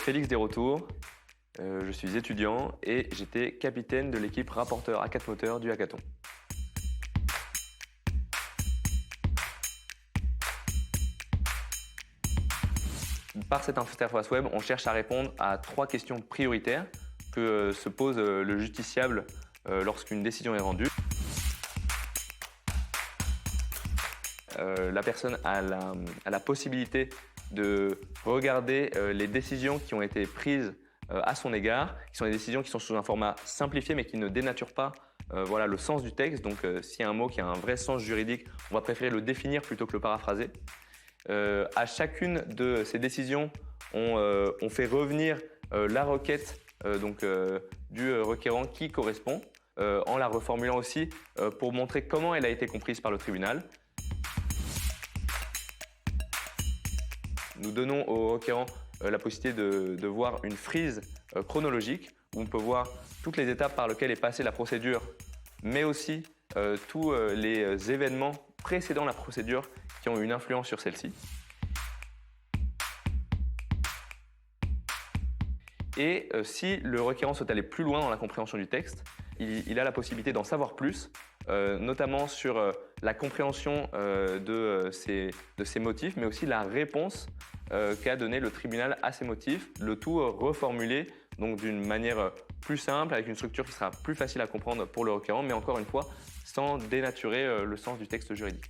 Félix Desretours, je suis étudiant et j'étais capitaine de l'équipe rapporteur A4 moteur du hackathon. Par cette interface web, on cherche à répondre à 3 questions prioritaires que se pose le justiciable lorsqu'une décision est rendue. La personne a la possibilité de regarder les décisions qui ont été prises à son égard, qui sont des décisions qui sont sous un format simplifié mais qui ne dénaturent pas voilà, le sens du texte. Donc s'il y a un mot qui a un vrai sens juridique, on va préférer le définir plutôt que le paraphraser. À chacune de ces décisions, on fait revenir la requête du requérant qui correspond, en la reformulant aussi pour montrer comment elle a été comprise par le tribunal. Nous donnons au requérant la possibilité de voir une frise chronologique où on peut voir toutes les étapes par lesquelles est passée la procédure, mais aussi tous les événements précédant la procédure qui ont une influence sur celle-ci. Et si le requérant souhaite aller plus loin dans la compréhension du texte, il a la possibilité d'en savoir plus, notamment sur la compréhension de ces motifs, mais aussi la réponse qu'a donné le tribunal à ces motifs, le tout reformulé donc d'une manière plus simple, avec une structure qui sera plus facile à comprendre pour le requérant, mais encore une fois, sans dénaturer le sens du texte juridique.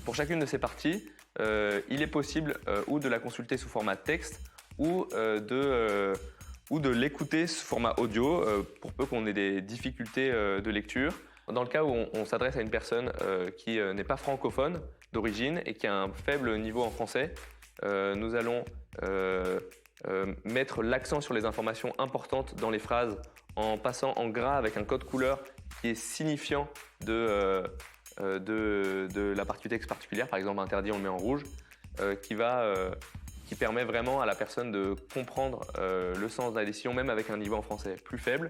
Pour chacune de ces parties, il est possible ou de la consulter sous format texte ou de l'écouter sous format audio pour peu qu'on ait des difficultés de lecture. Dans le cas où on s'adresse à une personne qui n'est pas francophone d'origine et qui a un faible niveau en français, nous allons mettre l'accent sur les informations importantes dans les phrases en passant en gras avec un code couleur qui est signifiant de la partie du texte particulière, par exemple interdit on le met en rouge, qui permet vraiment à la personne de comprendre le sens de la décision même avec un niveau en français plus faible.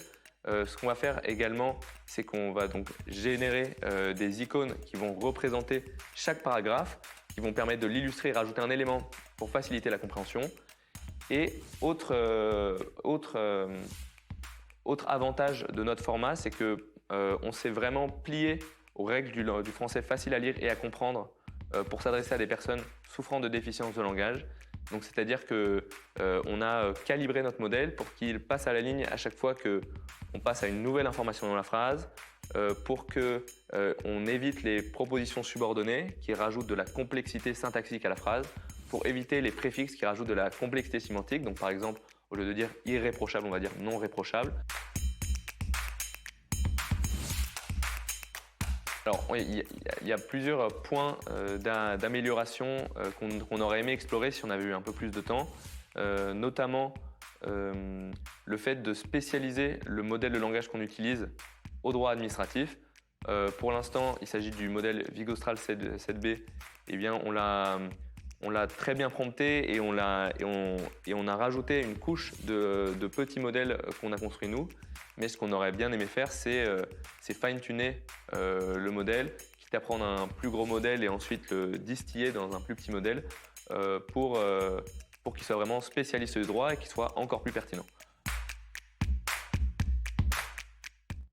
Ce qu'on va faire également, c'est qu'on va donc générer des icônes qui vont représenter chaque paragraphe, qui vont permettre de l'illustrer et rajouter un élément pour faciliter la compréhension. Et autre avantage de notre format, c'est qu'on s'est vraiment plié aux règles du français facile à lire et à comprendre pour s'adresser à des personnes souffrant de déficience de langage. Donc, c'est-à-dire qu'on a calibré notre modèle pour qu'il passe à la ligne à chaque fois qu'on passe à une nouvelle information dans la phrase, pour qu'on évite les propositions subordonnées qui rajoutent de la complexité syntaxique à la phrase, pour éviter les préfixes qui rajoutent de la complexité sémantique. Donc, par exemple, au lieu de dire irréprochable, on va dire non réprochable. Alors, il y a plusieurs points d'amélioration qu'on aurait aimé explorer si on avait eu un peu plus de temps, notamment le fait de spécialiser le modèle de langage qu'on utilise au droit administratif. Pour l'instant, il s'agit du modèle Vigostral 7B. Eh bien, on l'a très bien prompté et on a rajouté une couche de petits modèles qu'on a construits nous. Mais ce qu'on aurait bien aimé faire, c'est fine-tuner le modèle, quitte à prendre un plus gros modèle et ensuite le distiller dans un plus petit modèle pour qu'il soit vraiment spécialiste du droit et qu'il soit encore plus pertinent.